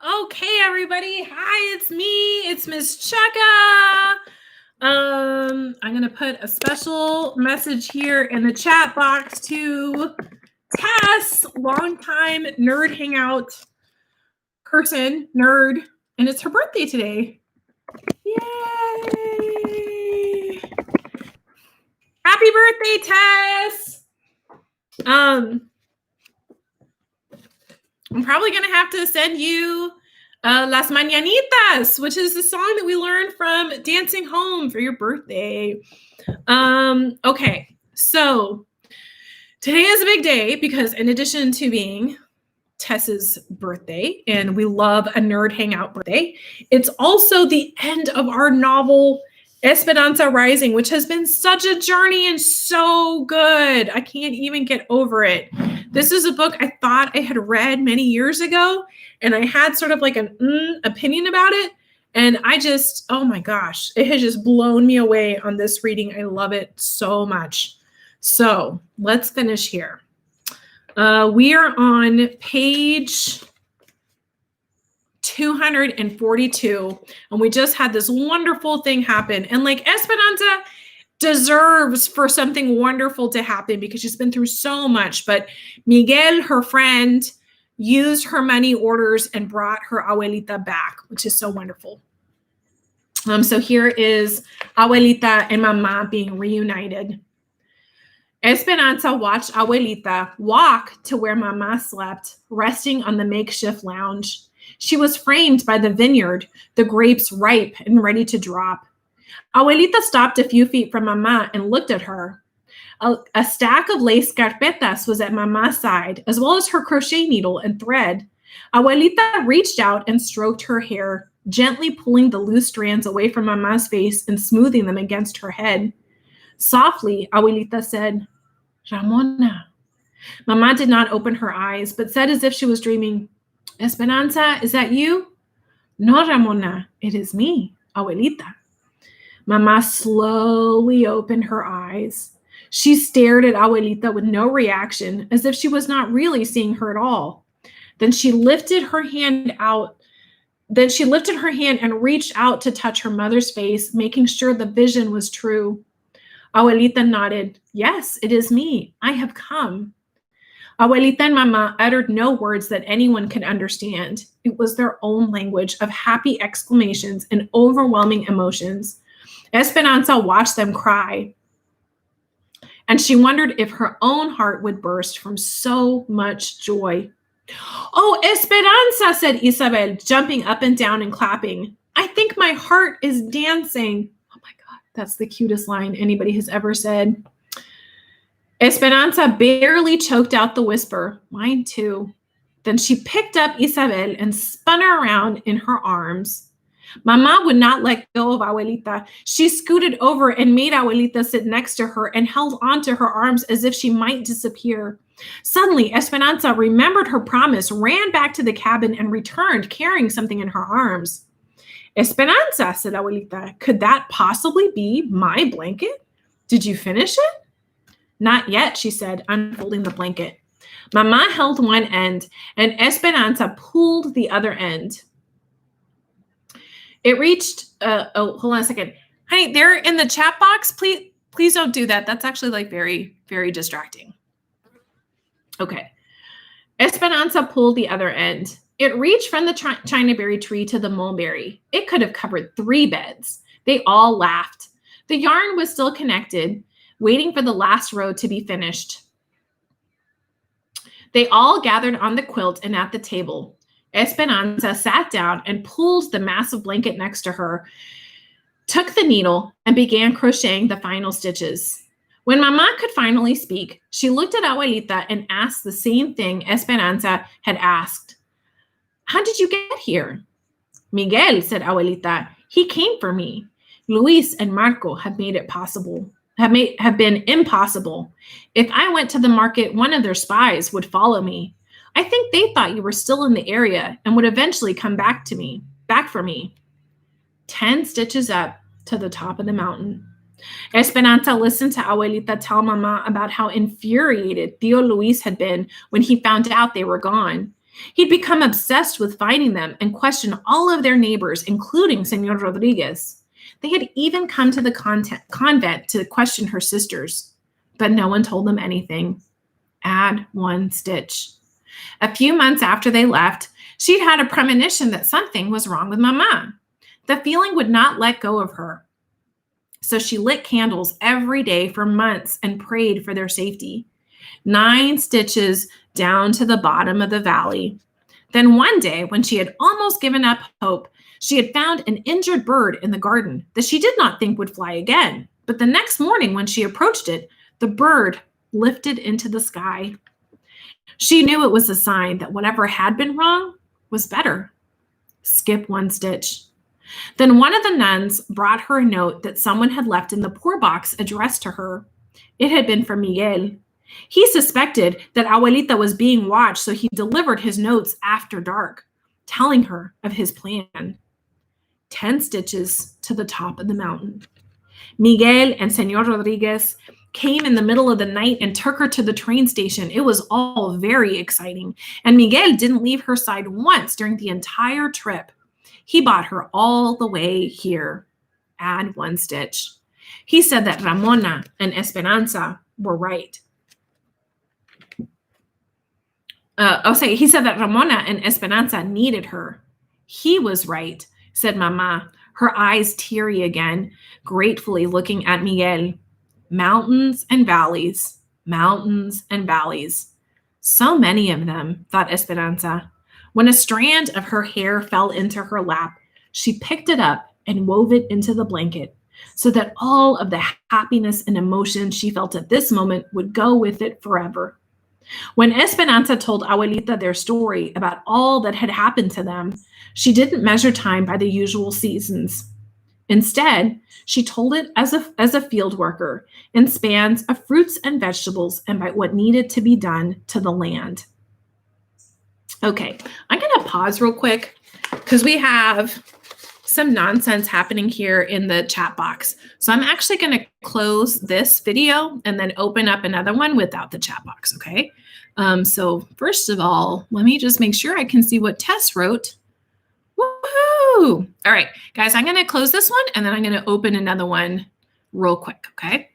Okay, everybody. Hi, it's me. It's Miss Checka. I'm gonna put a special message here in the chat box to Tess, longtime nerd hangout person, nerd, and it's her birthday today. Yay! Happy birthday, Tess! I'm probably gonna have to send you Las Mañanitas, which is the song that we learned from Dancing Home for your birthday. Okay, so today is a big day because in addition to being Tess's birthday, and we love a nerd hangout birthday, it's also the end of our novel Esperanza Rising, which has been such a journey and so good. I can't even get over it. This is a book I thought I had read many years ago, and I had sort of like an opinion about it. And I just, oh my gosh, it has just blown me away on this reading. I love it so much. So let's finish here. We are on page 242, and we just had this wonderful thing happen. And like Esperanza deserves for something wonderful to happen because she's been through so much. But Miguel, her friend, used her money orders and brought her abuelita back, which is so wonderful. So here is abuelita and mama being reunited. Esperanza watched abuelita walk to where mama slept, resting on the makeshift lounge. She was framed by the vineyard, the grapes ripe and ready to drop. Abuelita stopped a few feet from mama and looked at her. A stack of lace carpetas was at mama's side, as well as her crochet needle and thread. Abuelita reached out and stroked her hair, gently pulling the loose strands away from mama's face and smoothing them against her head. Softly, abuelita said, Ramona. Mama did not open her eyes, but said as if she was dreaming, Esperanza, is that you? No, Ramona, it is me, abuelita. Mama slowly opened her eyes. She stared at abuelita with no reaction, as if she was not really seeing her at all. Then she lifted her hand and reached out to touch her mother's face, making sure the vision was true. Abuelita nodded. Yes, it is me. I have come. Abuelita and mama uttered no words that anyone could understand. It was their own language of happy exclamations and overwhelming emotions. Esperanza watched them cry, and she wondered if her own heart would burst from so much joy. Oh, Esperanza, said Isabel, jumping up and down and clapping. I think my heart is dancing. Oh my God, that's the cutest line anybody has ever said. Esperanza barely choked out the whisper, mine too. Then she picked up Isabel and spun her around in her arms. Mama would not let go of abuelita. She scooted over and made abuelita sit next to her and held onto her arms as if she might disappear. Suddenly, Esperanza remembered her promise, ran back to the cabin, and returned carrying something in her arms. Esperanza, said abuelita, could that possibly be my blanket? Did you finish it? Not yet, she said, unfolding the blanket. Mama held one end, and Esperanza pulled the other end. It reached, hold on a second. Honey, they're in the chat box. Please don't do that. That's actually like very, very distracting. Okay. Esperanza pulled the other end. It reached from the chinaberry tree to the mulberry. It could have covered 3 beds. They all laughed. The yarn was still connected, waiting for the last row to be finished. They all gathered on the quilt and at the table. Esperanza sat down and pulled the massive blanket next to her, took the needle, and began crocheting the final stitches. When Mama could finally speak, she looked at abuelita and asked the same thing Esperanza had asked. How did you get here? Miguel, said abuelita. He came for me. Luis and Marco have made it possible. Have been impossible. If I went to the market, one of their spies would follow me. I think they thought you were still in the area and would eventually come back for me. 10 stitches up to the top of the mountain. Esperanza listened to abuelita tell Mama about how infuriated Tío Luis had been when he found out they were gone. He'd become obsessed with finding them and questioned all of their neighbors, including Senor Rodriguez. They had even come to the convent to question her sisters, but no one told them anything. Add one stitch. A few months after they left, she'd had a premonition that something was wrong with Mama. The feeling would not let go of her. So she lit candles every day for months and prayed for their safety. 9 stitches down to the bottom of the valley. Then one day, when she had almost given up hope, she had found an injured bird in the garden that she did not think would fly again. But the next morning, when she approached it, the bird lifted into the sky. She knew it was a sign that whatever had been wrong was better. Skip one stitch. Then one of the nuns brought her a note that someone had left in the poor box addressed to her. It had been from Miguel. He suspected that Abuelita was being watched, so he delivered his notes after dark, telling her of his plan. 10 stitches to the top of the mountain. Miguel and Senor Rodriguez came in the middle of the night and took her to the train station. It was all very exciting, and Miguel didn't leave her side once during the entire trip. He brought her all the way here. Add one stitch. He said that Ramona and Esperanza were right. He said that Ramona and Esperanza needed her. He was right, said Mama, her eyes teary again, gratefully looking at Miguel. Mountains and valleys, mountains and valleys. So many of them, thought Esperanza. When a strand of her hair fell into her lap, she picked it up and wove it into the blanket so that all of the happiness and emotion she felt at this moment would go with it forever. When Esperanza told Abuelita their story about all that had happened to them, she didn't measure time by the usual seasons. Instead, she told it as a field worker in spans of fruits and vegetables and by what needed to be done to the land. Okay, I'm going to pause real quick because we have some nonsense happening here in the chat box. So I'm actually going to close this video and then open up another one without the chat box, okay? So first of all, let me just make sure I can see what Tess wrote. Woohoo! All right, guys, I'm going to close this one and then I'm going to open another one real quick, okay?